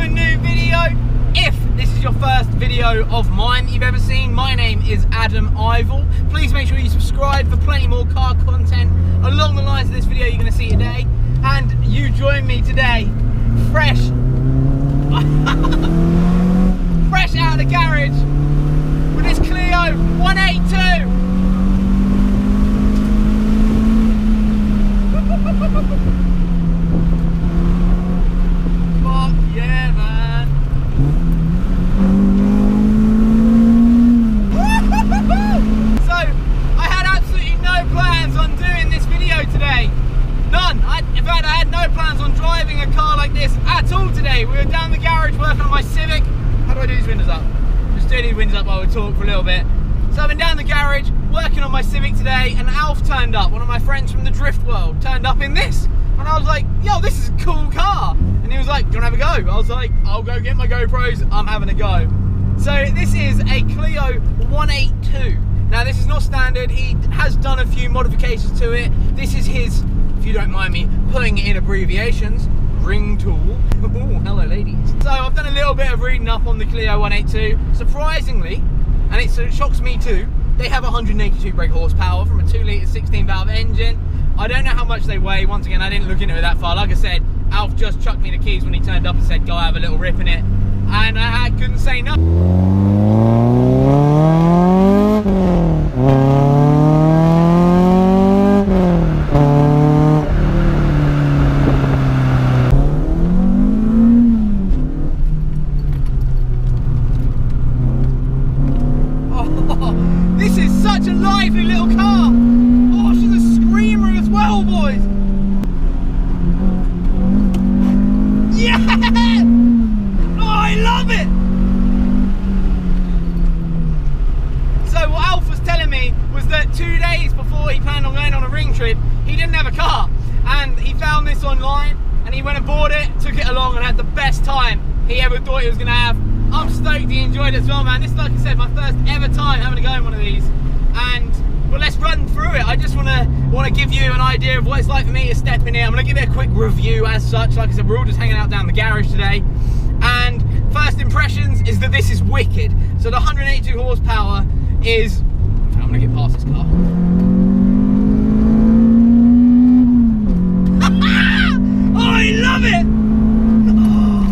a new video. If this is your first video of mine that you've ever seen, my name is Adam Ivel. Please make sure you subscribe for plenty more car content along the lines of this video you're going to see today. And you join me today, fresh out of the garage with this Clio 182. Fuck yeah, man. So, I had absolutely no plans on doing this video today. None. In fact, I had no plans on driving a car like this at all today. We were down the garage working on my Civic. How do I do these windows up? Just do these windows up while we talk for a little bit. So I've been down the garage working on my Civic today, and Alf turned up. One of my friends from the drift world turned up in this. And I was like, yo, this is a cool car. And he was like, do you want to have a go? I was like, I'll go get my GoPros, I'm having a go. So this is a Clio 182. Now this is not standard, he has done a few modifications to it. This is his, if you don't mind me putting it in abbreviations, ring tool. Ooh, hello ladies. So I've done a little bit of reading up on the Clio 182. Surprisingly, and it shocks me too, they have 182 brake horsepower from a 2 litre 16 valve engine. I don't know how much they weigh. Once again, I didn't look into it that far. Like I said, Alf just chucked me the keys when he turned up and said, go have a little rip in it. And I couldn't say no. Oh, this is such a lively little car. Oh, she's a screamer as well, boys. Yeah! Oh, I love it! So what Alf was telling me was that 2 days before he planned on going on a ring trip, he didn't have a car. And he found this online, and he went and bought it, took it along, and had the best time he ever thought he was going to have. I'm stoked he enjoyed it as well, man. This is, like I said, my first ever time having to go in one of these. And well, let's run through it. I just want to give you an idea of what it's like for me to step in here. I'm going to give it a quick review as such. Like I said, we're all just hanging out down the garage today. And first impressions is that this is wicked. So the 182 horsepower is... I'm going to get past this car. Oh, I love it! Oh.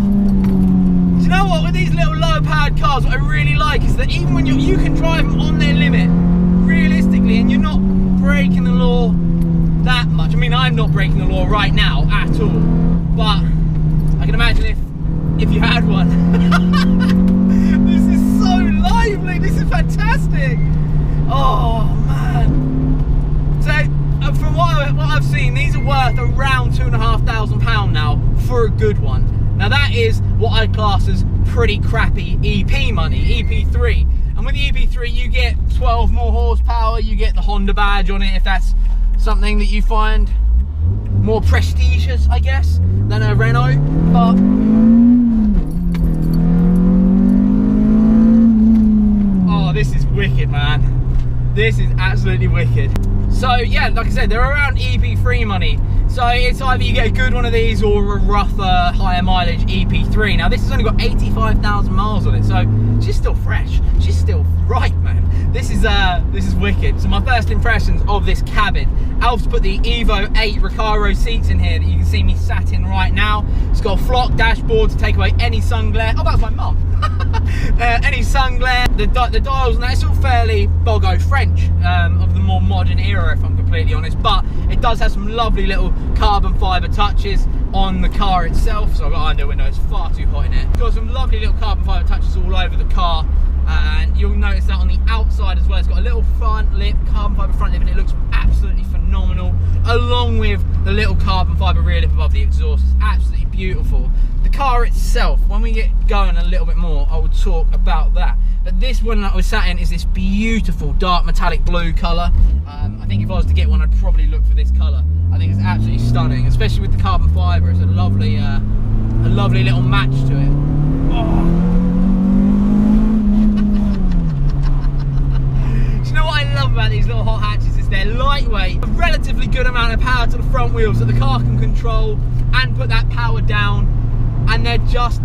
Do you know what? With these little low-powered cars, what I really like is that even when you can drive them on their limit, realistically, and you're not breaking the law that much. I mean, I'm not breaking the law right now at all, but I can imagine if you had one. This is so lively, this is fantastic. Oh man. So from what I've seen, these are worth around £2,500 now for a good one. Now that is what I class as pretty crappy EP money, EP3. And with the EP3 you get 12 more horsepower, you get the Honda badge on it if that's something that you find more prestigious, I guess, than a Renault. But oh, this is wicked, man. This is absolutely wicked. So yeah, like I said, they're around EP3 money. So it's either you get a good one of these or a rougher, higher mileage EP3. Now this has only got 85,000 miles on it, so she's still fresh. She's still right, man. This is wicked. So my first impressions of this cabin. Alf's put the Evo 8 Recaro seats in here that you can see me sat in right now. It's got a flock dashboard to take away any sun glare. Oh, that was my mum. Any sun glare. The dials and that, it's all fairly Bogo French of the more modern era, if I'm completely honest. But it does have some lovely little carbon fibre touches on the car itself. So I've got under window, it's far too hot in it. It's got some lovely little carbon fibre touches all over the car. And you'll notice that on the outside as well. It's got a little front lip, carbon fibre front lip, and it looks absolutely phenomenal, along with the little carbon fibre rear lip above the exhaust. It's absolutely beautiful. The car itself, when we get going a little bit more, I will talk about that. But this one that I was sat in is this beautiful dark metallic blue colour. I think if I was to get one, I'd probably look for this colour. I think it's absolutely stunning, especially with the carbon fibre. It's a lovely little match to it. Oh. You know what I love about these little hot hatches is they're lightweight, a relatively good amount of power to the front wheels that the car can control and put that power down, and they're just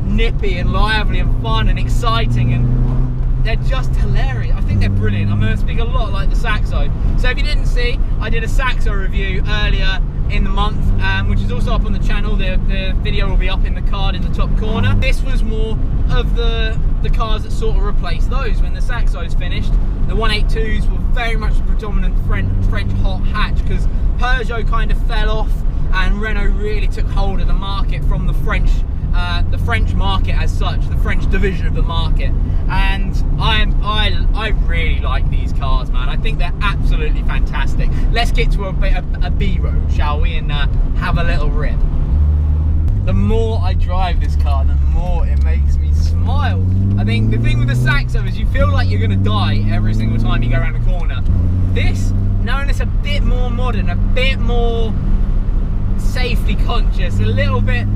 nippy and lively and fun and exciting, and they're just hilarious. I think they're brilliant. I'm going to speak a lot like the Saxo. So if you didn't see, I did a Saxo review earlier in the month, which is also up on the channel. The video will be up in the card in the top corner. This was more of the cars that sort of replaced those. When the Saxos finished, the 182s were very much the predominant French hot hatch, because Peugeot kind of fell off and Renault really took hold of the market from the French market as such, the French division of the market. And I really like these cars, man. I think they're absolutely fantastic. Let's get to a B road, shall we, and have a little rip. The more I drive this car, the more it makes me smile. I think the thing with the Saxo is you feel like you're going to die every single time you go around a corner. This, knowing it's a bit more modern, a bit more safety conscious, a little bit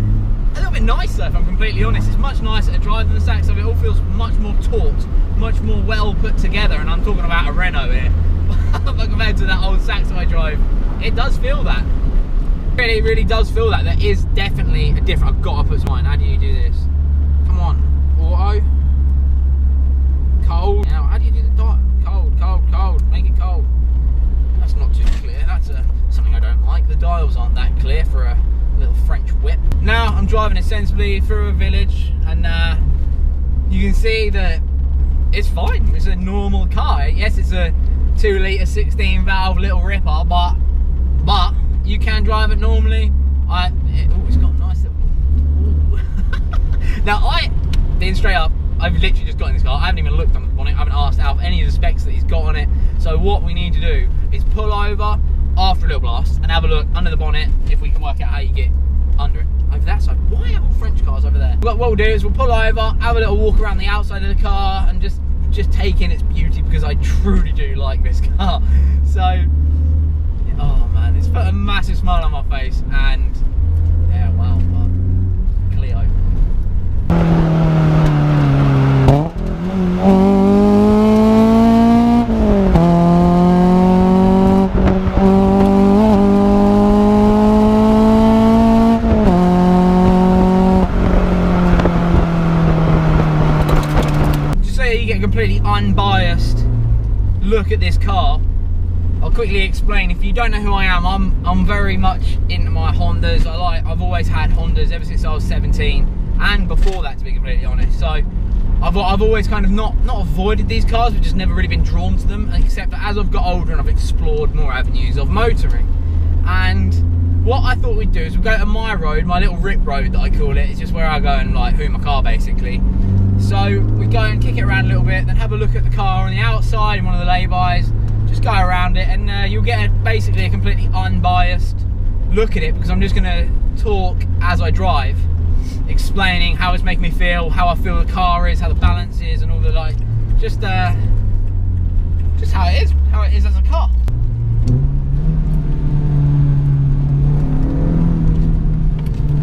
nicer, if I'm completely honest. It's much nicer to drive than the Saxo. It all feels much more taut, much more well put together, and I'm talking about a Renault here. But compared to that old Saxo I drive, it does feel that. It really does feel that. There is definitely a difference. I've got to put some on. How do you do this? Come on, auto, cold. Now, how do you do the dot? Cold, cold, cold. Make it cold. That's not too clear. That's something I don't like. The dials aren't that clear for a little French whip. Now I'm driving it sensibly through a village, and you can see that it's fine. It's a normal car. Yes, it's a 2 litre 16 valve little ripper, but you can drive it normally. It's got a nice little. Now, being straight up, I've literally just got in this car. I haven't even looked on the bonnet. I haven't asked Alf any of the specs that he's got on it. So what we need to do is pull over after a little blast and have a look under the bonnet if we can work out how you get under it. Over that side. Why are all French cars over there? What we'll do is we'll pull over, have a little walk around the outside of the car, and just take in its beauty, because I truly do like this car. So, oh man, it's put a massive smile on my face, and yeah, wow, Clio. Completely unbiased look at this car, I'll quickly explain. If you don't know who I am, I'm very much into my Hondas. I've always had Hondas ever since I was 17, and before that, to be completely honest. So I've always kind of not avoided these cars, but just never really been drawn to them, except that as I've got older and I've explored more avenues of motoring. And what I thought we'd do is we'll go to my road, my little rip road that I call it. It's just where I go and like hoo my car basically. So we go and kick it around a little bit, then have a look at the car on the outside in one of the lay-bys, just go around it, and you'll get basically a completely unbiased look at it, because I'm just going to talk as I drive, explaining how it's making me feel, how I feel the car is, how the balance is, and all the like, just how it is as a car.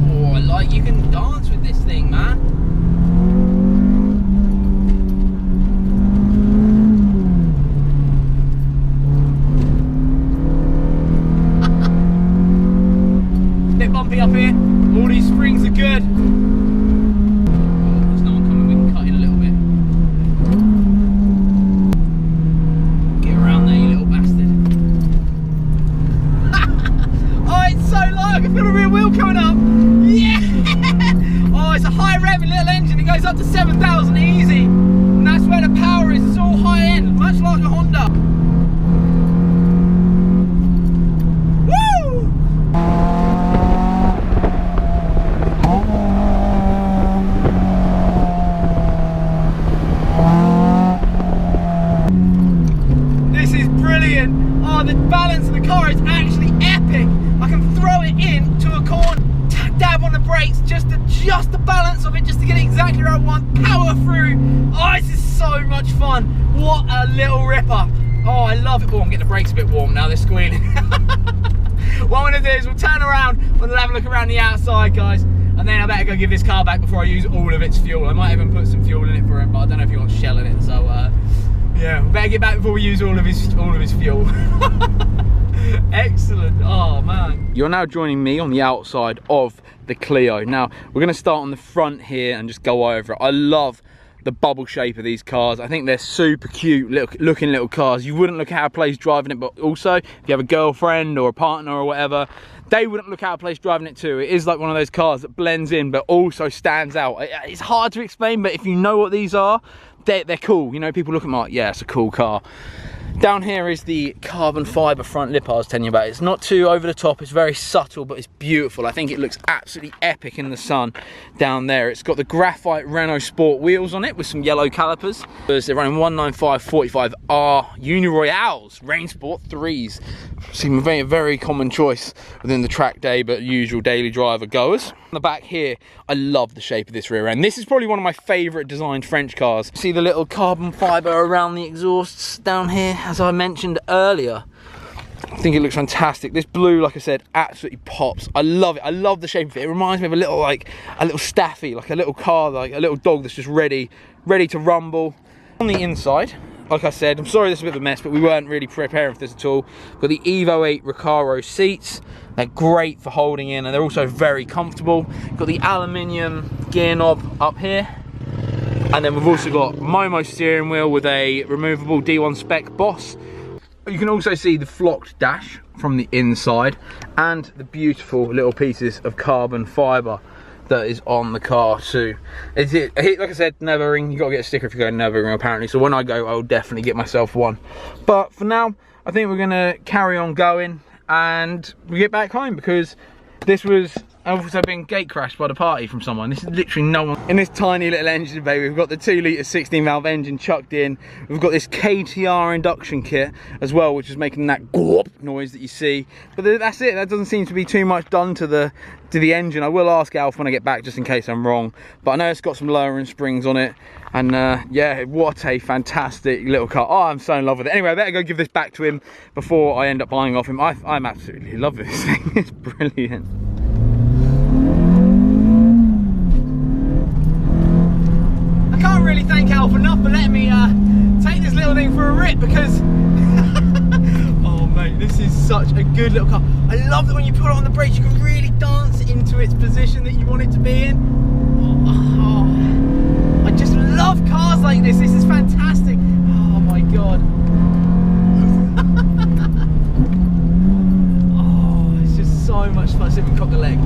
Oh, like, you can dance with this thing, man. Bit bumpy up here. All these springs are good. There's no one coming. We can cut in a little bit. Get around there, you little bastard. Oh, it's so light. I can feel the rear wheel coming up. Yeah. Oh, it's a high revving little engine. It goes up to 7,000 easy, and that's where the power is. It's all high end, much like a Honda. Oh, the balance of the car is actually epic. I can throw it into a corner, dab on the brakes, just the balance of it, just to get it exactly where I want. Power through. Oh, this is so much fun. What a little ripper. Oh, I love it. Oh, I'm getting the brakes a bit warm now, they're squealing. What I'm going to do is we'll turn around, we'll have a look around the outside, guys, and then I better go give this car back before I use all of its fuel. I might even put some fuel in it for him, but I don't know if he wants Shell in it, so yeah, we better get back before we use all of his fuel. Excellent. Oh man. You're now joining me on the outside of the Clio. Now we're going to start on the front here and just go over it. I love the bubble shape of these cars. I think they're super cute looking little cars. You wouldn't look out of place driving it, but also if you have a girlfriend or a partner or whatever, they wouldn't look out of place driving it too. It is like one of those cars that blends in but also stands out. It's hard to explain, but if you know what these are, they're cool. You know, people look at them like, yeah, it's a cool car. Down here is the carbon fibre front lip I was telling you about. It's not too over the top, it's very subtle, but it's beautiful. I think it looks absolutely epic in the sun down there. It's got the graphite Renault Sport wheels on it with some yellow calipers. They're running 195/45R Uni Royales, Rain Sport 3s. Seem a very common choice within the track day, but usual daily driver goers. On the back here, I love the shape of this rear end. This is probably one of my favourite designed French cars. See the little carbon fibre around the exhausts down here, as I mentioned earlier. I think it looks fantastic. This blue, like I said, absolutely pops. I love it. I love the shape of it. It reminds me of a little staffy, like a little car, like a little dog that's just ready to rumble. On the inside, like I said, I'm sorry this is a bit of a mess, but we weren't really preparing for this at all. Got the Evo 8 Recaro seats. They're great for holding in, and they're also very comfortable. Got the aluminium gear knob up here. And then we've also got Momo steering wheel with a removable D1 spec Boss. You can also see the flocked dash from the inside and the beautiful little pieces of carbon fibre that is on the car too. Like I said, Nürburgring, you got to get a sticker if you go to Nürburgring apparently, so when I go I'll definitely get myself one. But for now I think we're going to carry on going and we get back home, because this was also been gate crashed by the party from someone. This is literally no one. In this tiny little engine bay, we've got the 2 litre 16 valve engine chucked in. We've got this KTR induction kit as well, which is making that gorp noise that you see. But that's it. That doesn't seem to be too much done to the engine. I will ask Alf when I get back just in case I'm wrong. But I know it's got some lowering springs on it. And yeah, what a fantastic little car. Oh, I'm so in love with it. Anyway, I better go give this back to him before I end up buying off him. I'm absolutely love this thing. It's brilliant. I can't really thank Alf enough for letting me take this little thing for a rip, because oh mate, this is such a good little car. I love that when you put it on the brakes you can really dance it into its position that you want it to be in. Oh, I just love cars like this. This is fantastic. Oh my god. Oh, it's just so much fun. See if we can cock the leg.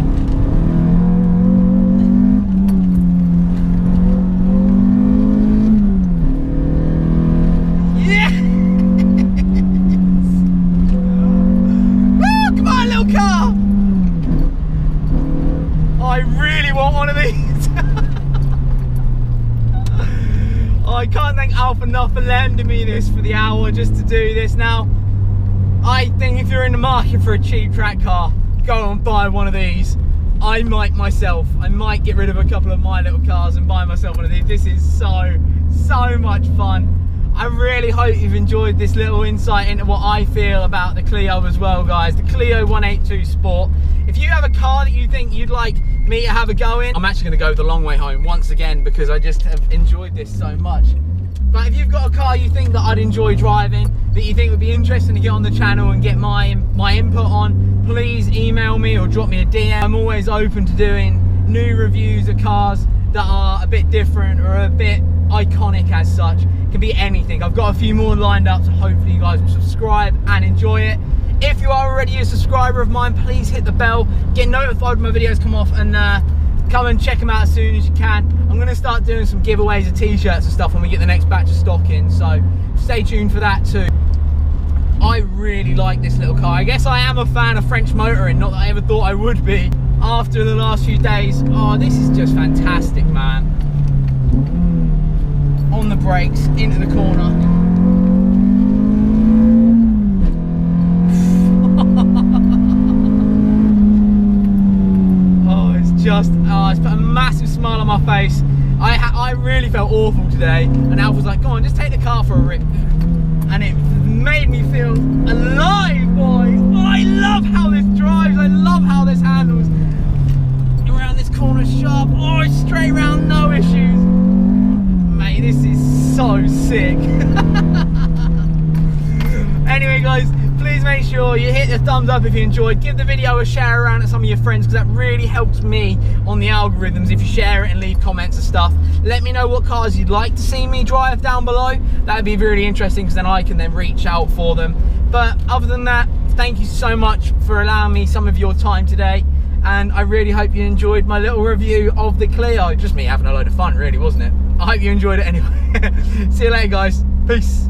I can't thank Alf enough for lending me this for the hour just to do this. Now, I think if you're in the market for a cheap track car, go and buy one of these. I might get rid of a couple of my little cars and buy myself one of these. This is so much fun. I really hope you've enjoyed this little insight into what I feel about the Clio as well, guys. The Clio 182 Sport. If you have a car that you think you'd like me to have a go in, I'm actually going to go the long way home once again, because I just have enjoyed this so much. But if you've got a car you think that I'd enjoy driving, that you think would be interesting to get on the channel and get my input on, please email me or drop me a DM. I'm always open to doing new reviews of cars that are a bit different or a bit iconic as such. It can be anything. I've got a few more lined up, so hopefully you guys will subscribe and enjoy it. If you are already a subscriber of mine, please hit the bell, get notified when my videos come off, and come and check them out as soon as you can. I'm going to start doing some giveaways of t-shirts and stuff when we get the next batch of stock in, so stay tuned for that too. I really like this little car. I guess I am a fan of French motoring, not that I ever thought I would be after the last few days. Oh, this is just fantastic, man. On the brakes, into the corner. It's put a massive smile on my face. I really felt awful today, and Alf was like, go on, just take the car for a rip. And it made me feel alive, boys. Oh, I love how this drives. I love how this handles. Around this corner sharp. Oh, straight round, no issues. Mate, this is so sick. Anyway, guys, please make sure sure you hit the thumbs up if you enjoyed. Give the video a share around to some of your friends, because that really helps me on the algorithms if you share it and leave comments and stuff. Let me know what cars you'd like to see me drive down below. That'd be really interesting, because then I can then reach out for them. But other than that, thank you so much for allowing me some of your time today, and I really hope you enjoyed my little review of the Clio. Just me having a load of fun, really, wasn't it? I hope you enjoyed it anyway. See you later, guys. Peace.